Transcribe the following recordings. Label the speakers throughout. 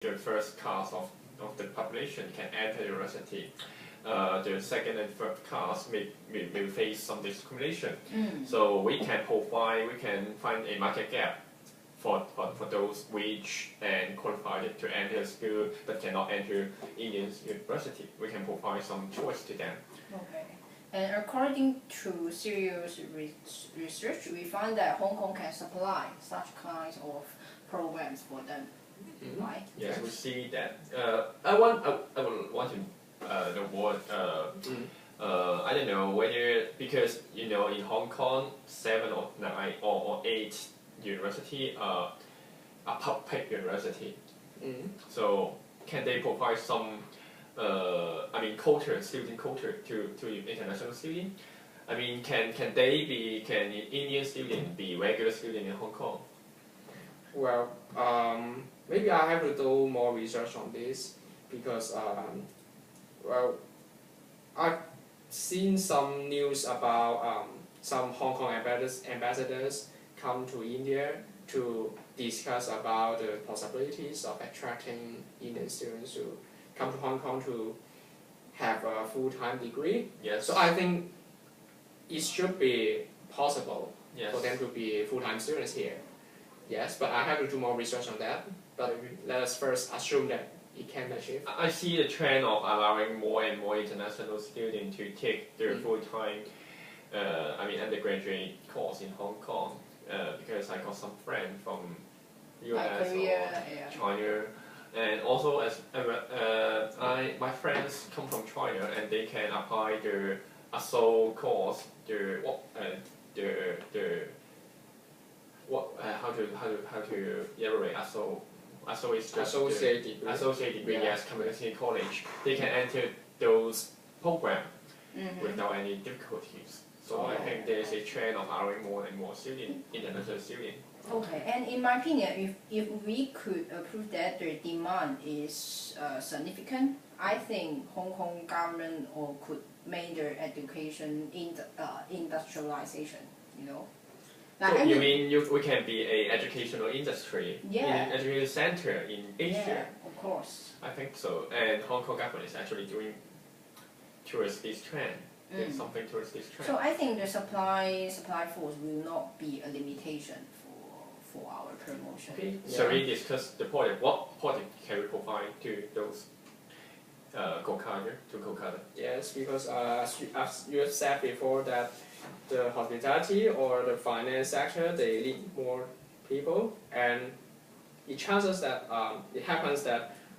Speaker 1: the first class of the population can enter university. The second and third class may face some discrimination. So we can find a market gap for those which and qualified to enter school but cannot enter Indian university. We can provide some choice to them.
Speaker 2: Okay. And according to serious research, we find that Hong Kong can supply such kinds of programs for them, right?
Speaker 1: Yes, we see that. I would want to the word. I don't know whether because in Hong Kong 7 or 9 or 8 university are public university. So can they provide some student culture to international student? I mean, can Indian student be regular student in Hong Kong?
Speaker 3: Well, maybe I have to do more research on this because, well, I've seen some news about some Hong Kong ambassadors come to India to discuss about the possibilities of attracting Indian students to come to Hong Kong to have a full-time degree.
Speaker 1: Yes.
Speaker 3: So I think it should be possible
Speaker 1: Yes.
Speaker 3: for them to be full-time students here. Yes, but I have to do more research on that. But let us first assume that it can achieve.
Speaker 1: I see the trend of allowing more and more international students to take their full-time, undergraduate course in Hong Kong. Because I got some friends from US or China, and also my friends come from China and they can apply the ASO course, how to elaborate ASO. ASO is just associate degree. Yes, community college. They can enter those programs without any difficulties. So I think there is a trend of allowing more and more international students.
Speaker 2: Okay, and in my opinion, if we could prove that the demand is significant, I think Hong Kong government could make their education industrialization.
Speaker 1: So you mean we can be an educational industry,
Speaker 2: Yeah.
Speaker 1: in education center in Asia?
Speaker 2: Yeah, of course.
Speaker 1: I think so, and Hong Kong government is actually doing towards this trend. Doing something towards this trend.
Speaker 2: So I think the supply force will not be a limitation for our promotion.
Speaker 1: Okay. So we discuss the project. What project can we provide to those Kolkata?
Speaker 3: Yes, because as you have said before that the hospitality or the finance sector, they need more people, and it happens that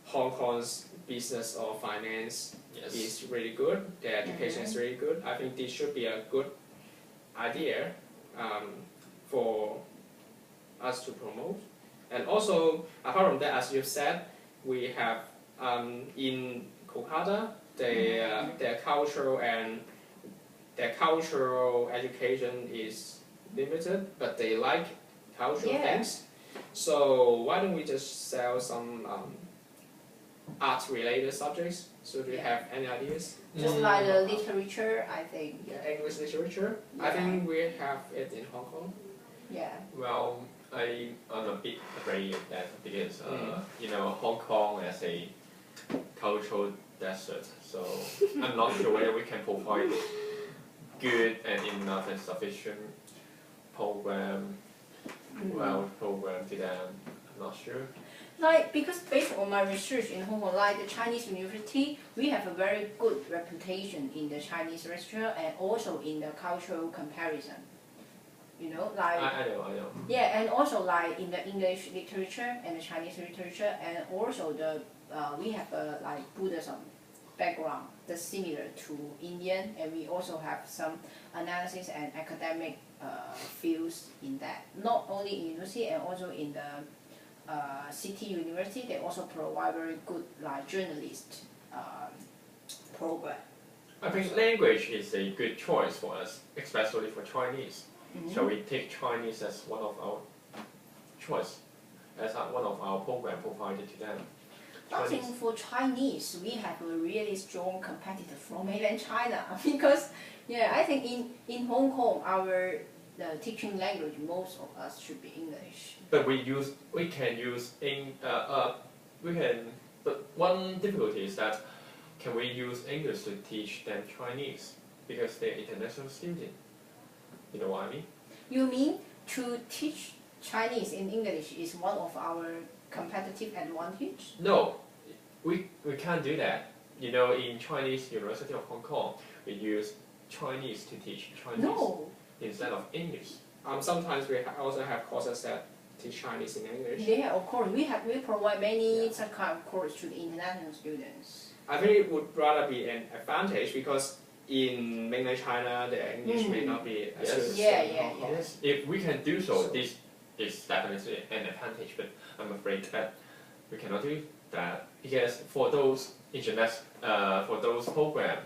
Speaker 3: Hong Kong's business or finance is really good, the education is really good. I think this should be a good idea for us to promote. And also, apart from that, as you've said, we have in Kolkata, their cultural education is limited, but they like cultural things. So why don't we just sell some art-related subjects? So do you have any ideas?
Speaker 2: Just like the literature, I think.
Speaker 3: Yeah, English literature. Yeah. I think we have it in Hong Kong.
Speaker 2: Yeah.
Speaker 1: Well, I'm a bit afraid of that because Hong Kong as a cultural desert, so I'm not sure whether we can provide good and enough and sufficient program to them. I'm not sure.
Speaker 2: Because based on my research in Hong Kong, like the Chinese university, we have a very good reputation in the Chinese restaurant and also in the cultural comparison. I
Speaker 1: know.
Speaker 2: Yeah, and also like in the English literature and the Chinese literature, and also we have a Buddhism background that's similar to Indian, and we also have some analysis and academic fields in that. Not only in university and also in the City University, they also provide very good journalist program.
Speaker 1: I think language is a good choice for us, especially for Chinese. So we take Chinese as one of our choice, as one of our program provided to them.
Speaker 2: I think for Chinese, we have a really strong competitor from mainland China because, I think in Hong Kong, our teaching language, most of us should be English.
Speaker 1: But we can use we can, but one difficulty is that can we use English to teach them Chinese because they're international students? You know what I mean?
Speaker 2: You mean to teach Chinese in English is one of our competitive advantage?
Speaker 1: No, we can't do that. You know, in Chinese University of Hong Kong, we use Chinese to teach Chinese
Speaker 2: No.
Speaker 1: instead of English.
Speaker 3: Sometimes we also have courses that teach Chinese in English.
Speaker 2: Yeah, of course. We provide many such kind of course to the international students.
Speaker 3: I think it would rather be an advantage because in mainland China, the English may not be as
Speaker 1: Yes.
Speaker 3: good as
Speaker 2: Yeah,
Speaker 3: in
Speaker 2: yeah,
Speaker 3: Hong Kong.
Speaker 1: Yes, if we can do so, this is definitely an advantage. But I'm afraid that we cannot do that because for those program,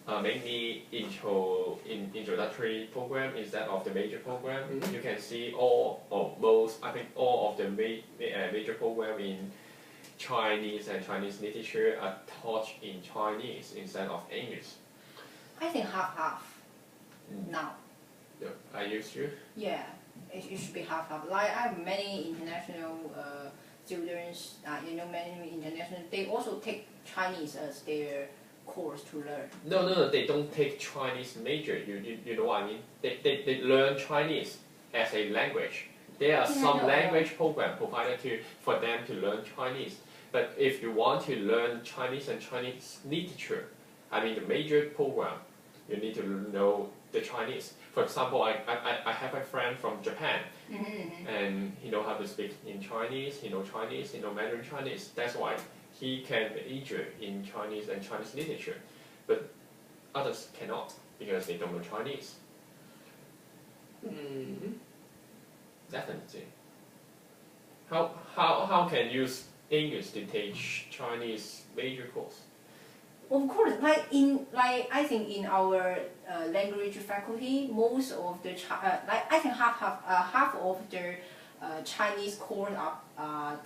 Speaker 1: mainly introductory program instead of the major program,
Speaker 3: Mhm.
Speaker 1: you can see all or most, I think all of the major program in Chinese and Chinese literature are taught in Chinese instead of English.
Speaker 2: I think half now.
Speaker 1: Yeah, I used to.
Speaker 2: Yeah, it should be half. Like I have many international students, many international. They also take Chinese as their course to learn.
Speaker 1: No, they don't take Chinese major. You know what I mean? They learn Chinese as a language. There are
Speaker 2: Yeah,
Speaker 1: some
Speaker 2: no,
Speaker 1: language program provided for them to learn Chinese. But if you want to learn Chinese and Chinese literature, I mean the major program, you need to know the Chinese. For example, I have a friend from Japan, and he know how to speak in Chinese, he know Mandarin Chinese. That's why he can major in Chinese and Chinese literature. But others cannot because they don't know Chinese.
Speaker 3: Mhm.
Speaker 1: Definitely. How can you use English to teach Chinese major course?
Speaker 2: Of course, I think in our language faculty, most of the I think half of the Chinese course are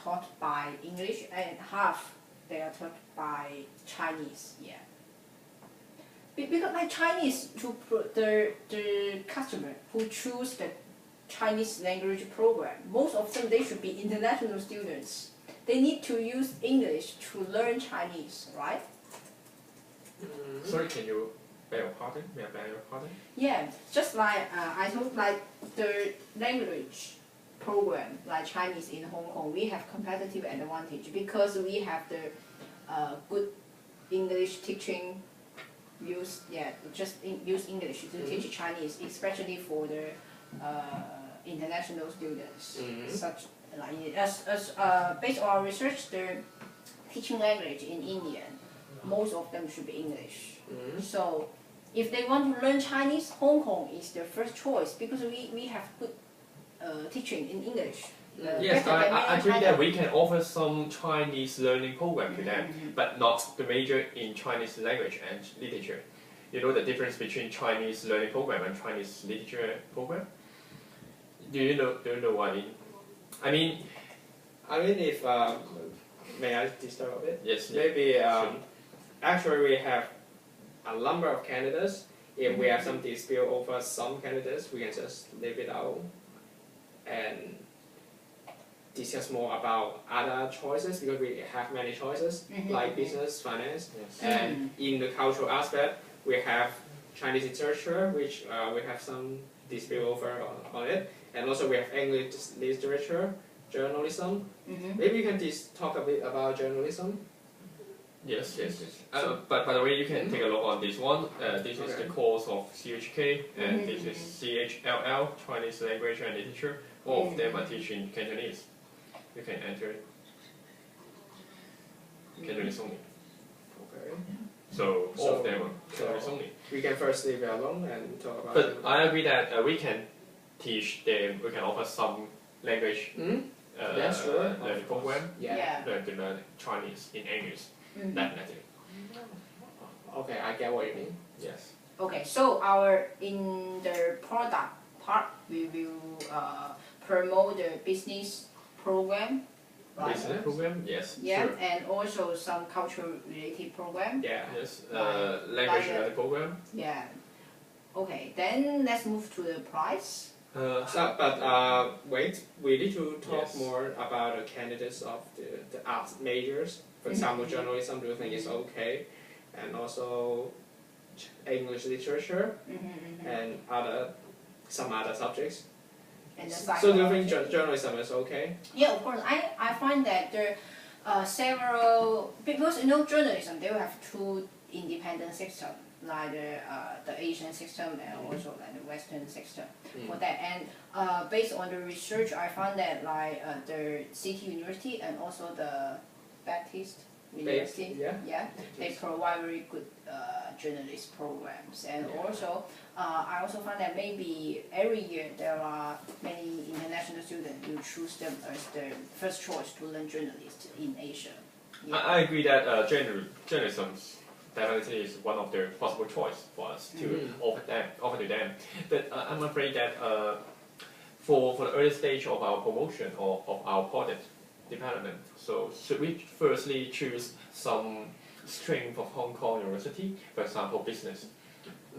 Speaker 2: taught by English and half they are taught by Chinese. Yeah. Because like Chinese the customer who choose the Chinese language program, most of them they should be international students. They need to use English to learn Chinese, right?
Speaker 1: Sorry, can you beg your pardon? May I beg your pardon?
Speaker 2: Yeah, just like I told, like the language program, like Chinese in Hong Kong, we have competitive advantage because we have the good English teaching. Use English to teach Chinese, especially for the international students. Such like based on our research, the teaching language in India, most of them should be English. So if they want to learn Chinese, Hong Kong is their first choice because we have good teaching in English.
Speaker 1: Yes, I agree that we can offer some Chinese learning program to them, but not the major in Chinese language and literature. You know the difference between Chinese learning program and Chinese literature program? Do you know what I mean?
Speaker 3: I mean, if may I disturb a bit?
Speaker 1: Yes.
Speaker 3: Maybe
Speaker 1: sure.
Speaker 3: actually we have a number of candidates. If we have some dispute over some candidates, we can just leave it out and discuss more about other choices because we have many choices like business, finance,
Speaker 1: Yes.
Speaker 3: and in the cultural aspect, we have Chinese literature, which we have some dispute over on it, and also we have English literature, journalism. Maybe you can talk a bit about journalism.
Speaker 1: Yes. But by the way, you can take a look on this one. This is the course of CHK, and this is CHLL, Chinese Language and Literature. All of them are teaching Cantonese. You can enter it. Cantonese only.
Speaker 3: Okay.
Speaker 1: So all of them are Cantonese only.
Speaker 3: We can first leave it alone and talk about.
Speaker 1: But I agree that we can teach them. We can offer some language
Speaker 3: Yeah, sure.
Speaker 1: learning program.
Speaker 3: Yeah.
Speaker 1: Learn to learn Chinese in English. Definitely.
Speaker 3: Okay, I get what you mean.
Speaker 1: Yes.
Speaker 2: Okay, so in the product part, we will promote the business program, right?
Speaker 1: Business program. Yes.
Speaker 2: Yeah,
Speaker 1: Sure.
Speaker 2: and also some cultural related program.
Speaker 3: Yeah.
Speaker 1: Yes. Language learning program.
Speaker 2: Yeah. Okay, then let's move to the price.
Speaker 3: Wait, we need to talk
Speaker 1: Yes.
Speaker 3: more about the candidates of the art majors. For example, journalism, do you think is okay? And also English literature and some other subjects.
Speaker 2: And the
Speaker 3: So do you think
Speaker 2: psychology.
Speaker 3: journalism is okay?
Speaker 2: Yeah, of course. I find that there are several, because journalism, they will have two independent systems, like the Asian system and also like the Western system for that. And based on the research, I found that like the City University and also the Baptist University,
Speaker 3: yeah.
Speaker 2: they provide very good journalist programs. And also, I also find that maybe every year there are many international students who choose them as their first choice to learn journalism in Asia. Yeah.
Speaker 1: I agree that journalism definitely is one of the possible choice for us to offer to them. But I'm afraid that for the early stage of our promotion or of our product development, so should we firstly choose some stream of Hong Kong University, for example, business,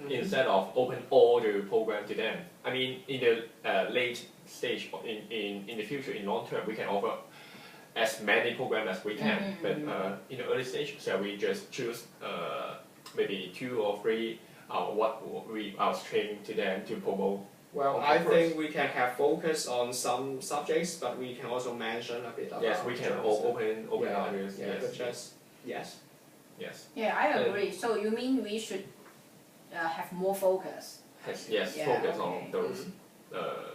Speaker 1: instead of open all the program to them? I mean, in the late stage, in the future, in long term, we can offer as many programs as we can. But in the early stage, shall we just choose maybe 2 or 3 our stream to them to promote?
Speaker 3: Well, I think we can have focus on some subjects, but we can also mention a bit about.
Speaker 1: Yes, we can open others.
Speaker 3: Yeah,
Speaker 1: Yes.
Speaker 3: but just yes.
Speaker 1: Yes.
Speaker 2: Yeah, I agree. So you mean we should have more focus?
Speaker 1: Yes,
Speaker 2: Yeah,
Speaker 1: focus
Speaker 2: okay.
Speaker 1: on those,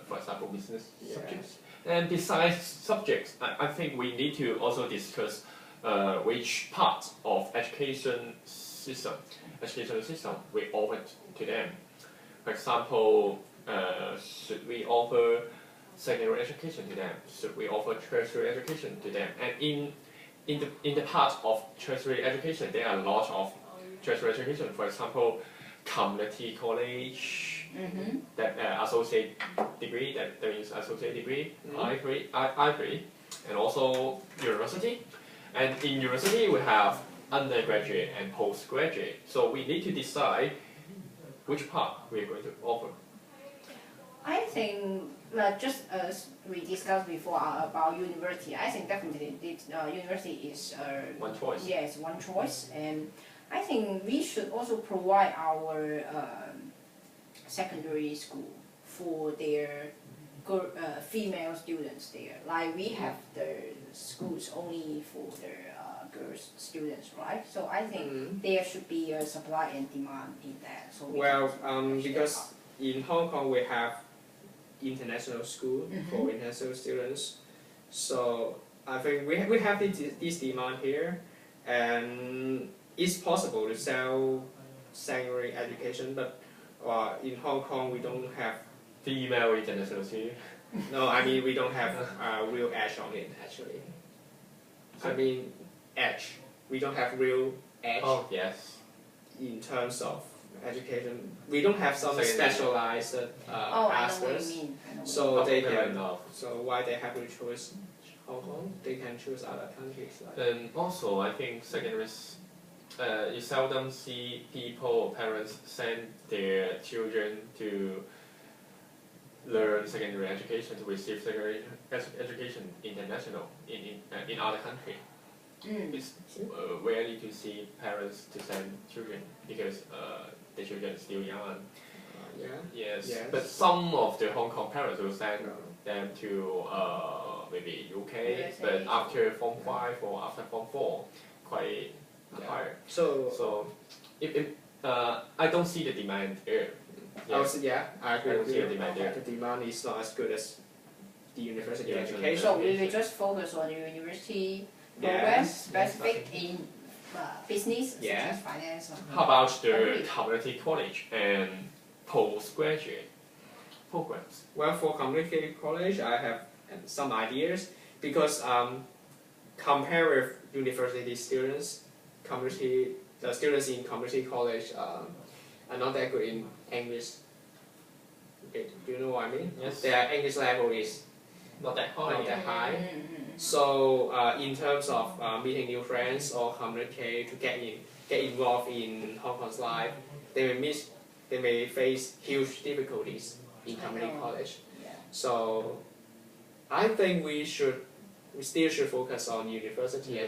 Speaker 1: for example, business
Speaker 3: Yeah.
Speaker 1: subjects. And besides subjects, I think we need to also discuss which part of educational system we offer to them. For example, should we offer secondary education to them? Should we offer tertiary education to them? And in the part of tertiary education, there are a lot of tertiary education. For example, community college, that associate degree, that means associate degree, Ivory, and also university. And in university, we have undergraduate and postgraduate. So we need to decide which part we are going to offer.
Speaker 2: I think, just as we discussed before about university, I think definitely university is
Speaker 1: One choice.
Speaker 2: yes, one choice, and I think we should also provide our secondary school for their female students there. Like we have the schools only for their girls students, right? So I think there should be a supply and demand in that. So
Speaker 3: Because in Hong Kong we have international school for international students, so I think we have this demand here, and it's possible to sell secondary education, but in Hong Kong we don't have.
Speaker 1: Female international student.
Speaker 3: No, I mean we don't have real edge on it actually. I mean edge. We don't have real edge
Speaker 1: Oh yes.
Speaker 3: in terms of education. We don't have some
Speaker 1: Secondary.
Speaker 3: specialized
Speaker 2: I know what
Speaker 3: aspects.
Speaker 2: you mean. I know what you
Speaker 3: So they
Speaker 1: Fair
Speaker 3: can.
Speaker 1: enough.
Speaker 3: So why they have to choose Hong Kong? They can choose other countries. Like.
Speaker 1: And also, I think secondary, you seldom see people, parents send their children to learn secondary education, to receive secondary education international in other country. It's rarely to see parents to send children because the children are still young.
Speaker 3: Yeah.
Speaker 1: Yes.
Speaker 3: Yes.
Speaker 1: But some of the Hong Kong parents will send them to maybe UK,
Speaker 2: USA.
Speaker 1: but after Form 5 or after Form 4, quite higher. So I don't see the demand there.
Speaker 3: Also, I agree
Speaker 1: I
Speaker 3: with
Speaker 1: don't see
Speaker 3: you.
Speaker 1: a demand there.
Speaker 3: The demand is not as good as the university
Speaker 1: Yeah,
Speaker 3: education.
Speaker 2: So we will just focus on university programs specific in business, such
Speaker 3: Yeah.
Speaker 2: as finance.
Speaker 1: How about the
Speaker 2: Agree.
Speaker 1: community college and postgraduate programs?
Speaker 3: Well, for community college, I have some ideas because compare with university students, the students in community college are not that good in English. Okay, do you know what I mean?
Speaker 1: Yes.
Speaker 3: Their English level is
Speaker 1: Not that high.
Speaker 3: not that high. So in terms of meeting new friends or communicate to get involved in Hong Kong's life, they may face huge difficulties in community college. So I think we still should focus on university